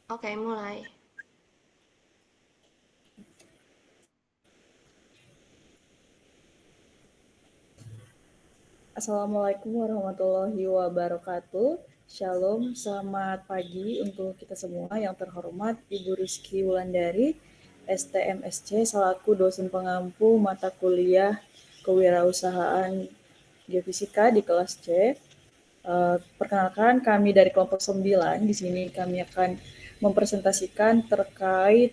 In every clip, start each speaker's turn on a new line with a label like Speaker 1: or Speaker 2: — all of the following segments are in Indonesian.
Speaker 1: Oke, mulai.
Speaker 2: Assalamualaikum warahmatullahi wabarakatuh. Shalom, selamat pagi untuk kita semua. Yang terhormat Ibu Rizky Wulandari, STMSC, selaku dosen pengampu mata kuliah Kewirausahaan Geofisika di kelas C. Perkenalkan, kami dari kelompok 9. Di sini kami akan mempresentasikan terkait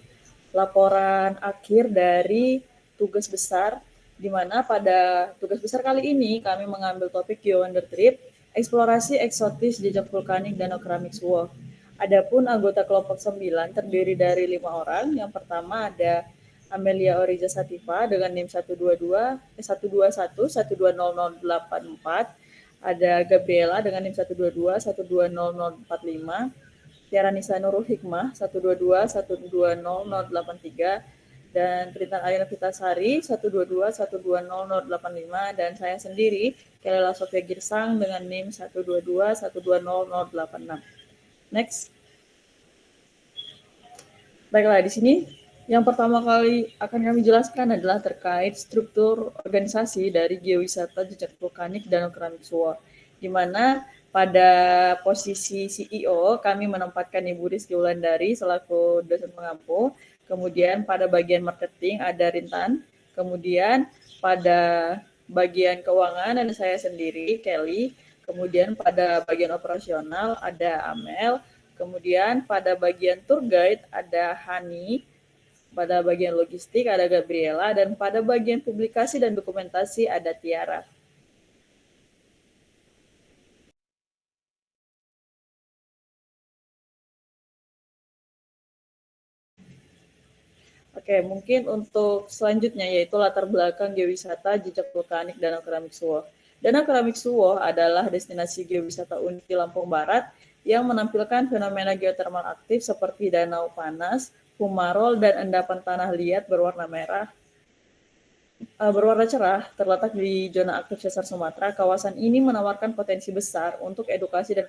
Speaker 2: laporan akhir dari tugas besar, di mana pada tugas besar kali ini kami mengambil topik Geowonder Trip, eksplorasi eksotis jejak vulkanik Danau Keramik Suwo. Adapun anggota kelompok 9 terdiri dari 5 orang. Yang pertama ada Amelia Oriza Sativa dengan NIM 121 1200084, ada Gabriela dengan NIM 122 1200045, Tiara Nisa Nurul Hikmah 122 1200083, dan Tritan Alina Vitasari 122 1200085, dan saya sendiri Kelela Sofia Girsang dengan NIM 122 1200086. Next. Baiklah, di sini yang pertama kali akan kami jelaskan adalah terkait struktur organisasi dari geowisata jejak vulkanik Danau Keramik Suwo, di mana pada posisi CEO kami menempatkan Ibu Rizky Wulandari selaku dosen pengampu, kemudian pada bagian marketing ada Rintan, kemudian pada bagian keuangan ada saya sendiri, Kelly, kemudian pada bagian operasional ada Amel, kemudian pada bagian tour guide ada Hani, pada bagian logistik ada Gabriela, dan pada bagian publikasi dan dokumentasi ada Tiara. Oke, mungkin untuk selanjutnya yaitu latar belakang geowisata jejak vulkanik Danau Keramik Suwo. Danau Keramik Suwo adalah destinasi geowisata unik di Lampung Barat yang menampilkan fenomena geotermal aktif seperti danau panas, fumarol, dan endapan tanah liat berwarna merah berwarna cerah, terletak di zona aktif sesar Sumatera. Kawasan ini menawarkan potensi besar untuk edukasi dan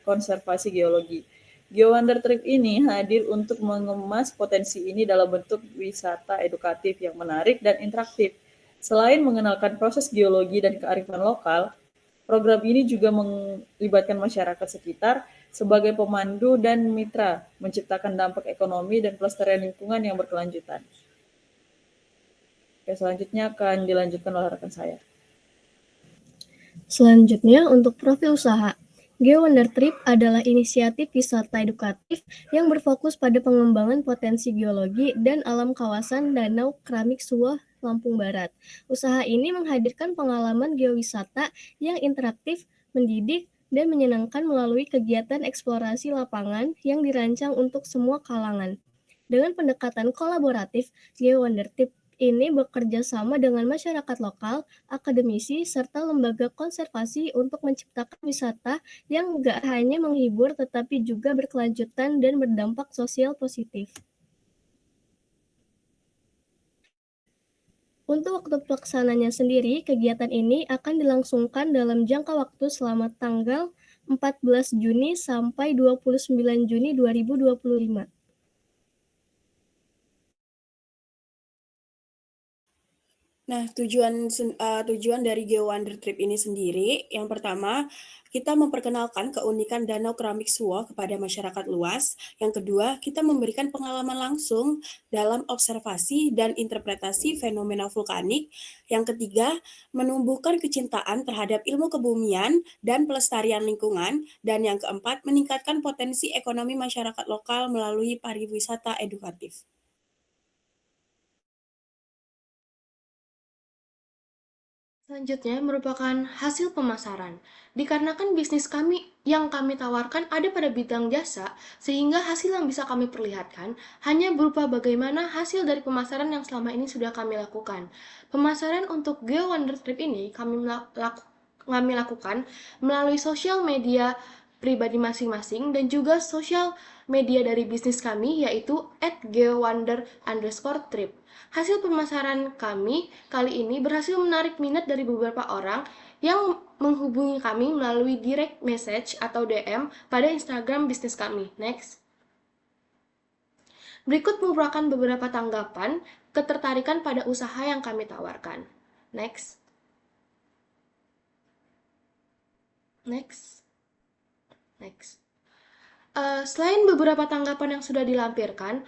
Speaker 2: konservasi geologi. GeoWonder Trip ini hadir untuk mengemas potensi ini dalam bentuk wisata edukatif yang menarik dan interaktif. Selain mengenalkan proses geologi dan kearifan lokal, program ini juga melibatkan masyarakat sekitar sebagai pemandu dan mitra, menciptakan dampak ekonomi dan pelestarian lingkungan yang berkelanjutan. Oke, selanjutnya akan dilanjutkan oleh rekan saya.
Speaker 3: Selanjutnya, untuk profil usaha. GeoWonder Trip adalah inisiatif wisata edukatif yang berfokus pada pengembangan potensi geologi dan alam kawasan Danau Keramik Suwo, Lampung Barat. Usaha ini menghadirkan pengalaman geowisata yang interaktif, mendidik, dan menyenangkan melalui kegiatan eksplorasi lapangan yang dirancang untuk semua kalangan. Dengan pendekatan kolaboratif, GeoWonder Trip ini bekerja sama dengan masyarakat lokal, akademisi, serta lembaga konservasi untuk menciptakan wisata yang gak hanya menghibur tetapi juga berkelanjutan dan berdampak sosial positif. Untuk waktu pelaksananya sendiri, kegiatan ini akan dilangsungkan dalam jangka waktu selama tanggal 14 Juni sampai 29 Juni 2025.
Speaker 4: Nah, tujuan dari GeoWonder Trip ini sendiri, yang pertama, kita memperkenalkan keunikan Danau Keramik Suwo kepada masyarakat luas. Yang kedua, kita memberikan pengalaman langsung dalam observasi dan interpretasi fenomena vulkanik. Yang ketiga, menumbuhkan kecintaan terhadap ilmu kebumian dan pelestarian lingkungan. Dan yang keempat, meningkatkan potensi ekonomi masyarakat lokal melalui pariwisata edukatif.
Speaker 1: Selanjutnya merupakan hasil pemasaran. Dikarenakan bisnis yang kami tawarkan ada pada bidang jasa, sehingga hasil yang bisa kami perlihatkan hanya berupa bagaimana hasil dari pemasaran yang selama ini sudah kami lakukan. Pemasaran untuk GeoWonder Trip ini kami lakukan melalui sosial media pribadi masing-masing dan juga sosial media dari bisnis kami yaitu @geowonder_trip. Hasil pemasaran kami kali ini berhasil menarik minat dari beberapa orang yang menghubungi kami melalui direct message atau DM pada Instagram bisnis kami. Next. Berikut merupakan beberapa tanggapan ketertarikan pada usaha yang kami tawarkan. Next. Next. Next. Selain beberapa tanggapan yang sudah dilampirkan,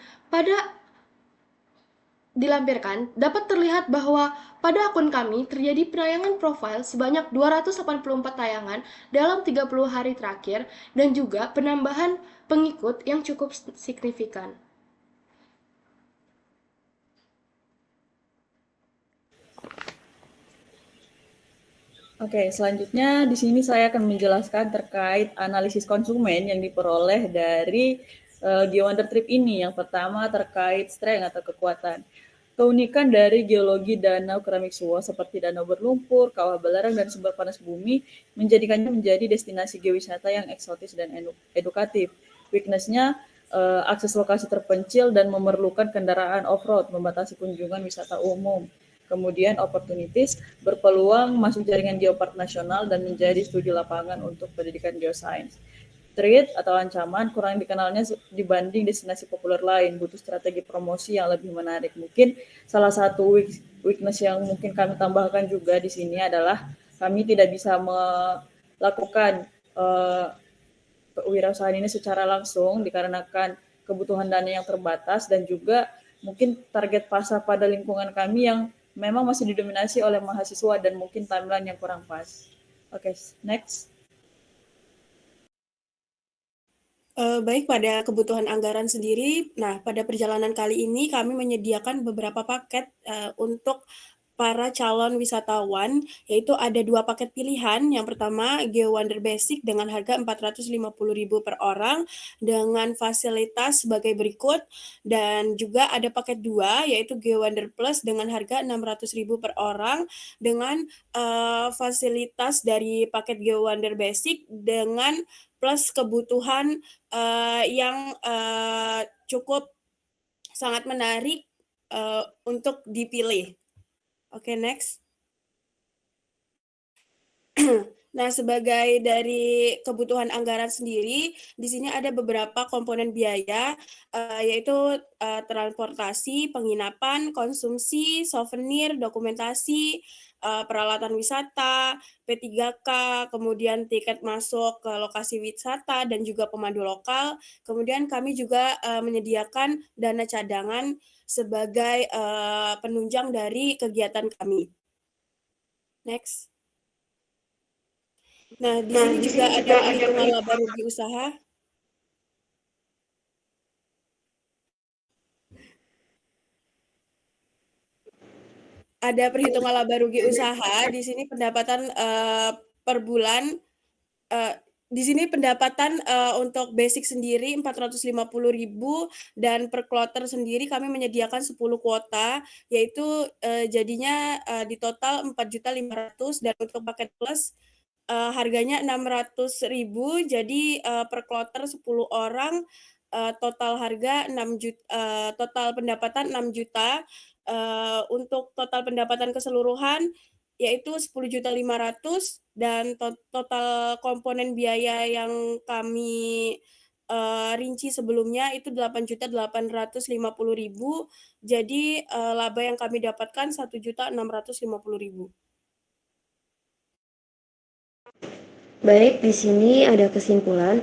Speaker 1: dapat terlihat bahwa pada akun kami terjadi penayangan profil sebanyak 284 tayangan dalam 30 hari terakhir dan juga penambahan pengikut yang cukup signifikan.
Speaker 2: Oke, selanjutnya di sini saya akan menjelaskan terkait analisis konsumen yang diperoleh dari GeoWonder Trip ini. Yang pertama terkait strength atau kekuatan. Keunikan dari geologi danau keramik Suwo seperti danau berlumpur, kawah belerang, dan sumber panas bumi menjadikannya menjadi destinasi geowisata yang eksotis dan edukatif. Weakness-nya akses lokasi terpencil dan memerlukan kendaraan off-road, membatasi kunjungan wisata umum. Kemudian opportunities berpeluang masuk jaringan geopark nasional dan menjadi studi lapangan untuk pendidikan geosains. Threat atau ancaman kurang dikenalnya dibanding destinasi populer lain, butuh strategi promosi yang lebih menarik. Mungkin salah satu weakness yang mungkin kami tambahkan juga di sini adalah kami tidak bisa melakukan kewirausahaan ini secara langsung dikarenakan kebutuhan dana yang terbatas dan juga mungkin target pasar pada lingkungan kami yang memang masih didominasi oleh mahasiswa dan mungkin timeline yang kurang pas. Oke, next.
Speaker 4: Baik, pada kebutuhan anggaran sendiri, nah pada perjalanan kali ini kami menyediakan beberapa paket untuk para calon wisatawan, yaitu ada 2 paket pilihan. Yang pertama, GeoWonder Basic dengan harga Rp450.000 per orang dengan fasilitas sebagai berikut, dan juga ada paket 2 yaitu GeoWonder Plus dengan harga Rp600.000 per orang dengan fasilitas dari paket GeoWonder Basic dengan plus kebutuhan yang cukup sangat menarik untuk dipilih. Oke, next. Nah, sebagai dari kebutuhan anggaran sendiri, di sini ada beberapa komponen biaya, yaitu transportasi, penginapan, konsumsi, souvenir, dokumentasi, peralatan wisata, P3K, kemudian tiket masuk ke lokasi wisata, dan juga pemandu lokal. Kemudian kami juga menyediakan dana cadangan sebagai penunjang dari kegiatan kami. Next. Nah, di sini juga ada perhitungan laba rugi usaha. Ada perhitungan laba rugi usaha, di sini pendapatan per bulan, di sini pendapatan untuk basic sendiri Rp450.000 dan per kloter sendiri kami menyediakan 10 kuota, yaitu jadinya di total Rp4.500.000 dan untuk paket plus harganya Rp600.000, jadi per kloter 10 orang total harga total pendapatan Rp6.000.000, untuk total pendapatan keseluruhan yaitu Rp10.500.000 dan total komponen biaya yang kami rinci sebelumnya itu Rp8.850.000, jadi laba yang kami dapatkan Rp1.650.000.
Speaker 5: Baik, di sini ada kesimpulan.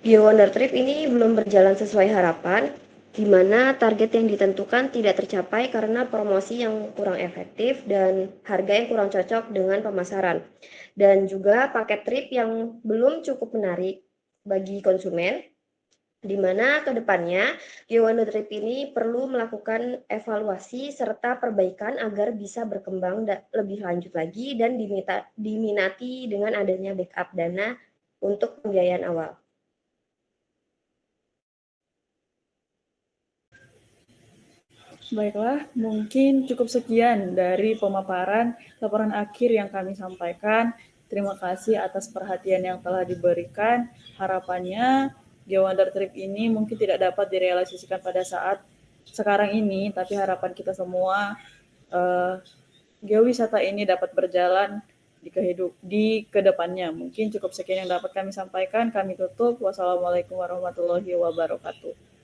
Speaker 5: GeoWonder Trip ini belum berjalan sesuai harapan, di mana target yang ditentukan tidak tercapai karena promosi yang kurang efektif dan harga yang kurang cocok dengan pemasaran. Dan juga paket trip yang belum cukup menarik bagi konsumen, di mana ke depannya GeoWonder Trip ini perlu melakukan evaluasi serta perbaikan agar bisa berkembang lebih lanjut lagi dan diminati dengan adanya backup dana untuk pembiayaan awal.
Speaker 2: Baiklah, mungkin cukup sekian dari pemaparan laporan akhir yang kami sampaikan. Terima kasih atas perhatian yang telah diberikan. Harapannya GeoWonder Trip ini mungkin tidak dapat direalisasikan pada saat sekarang ini, tapi harapan kita semua geowisata ini dapat berjalan di kedepannya. Mungkin cukup sekian yang dapat kami sampaikan. Kami tutup. Wassalamualaikum warahmatullahi wabarakatuh.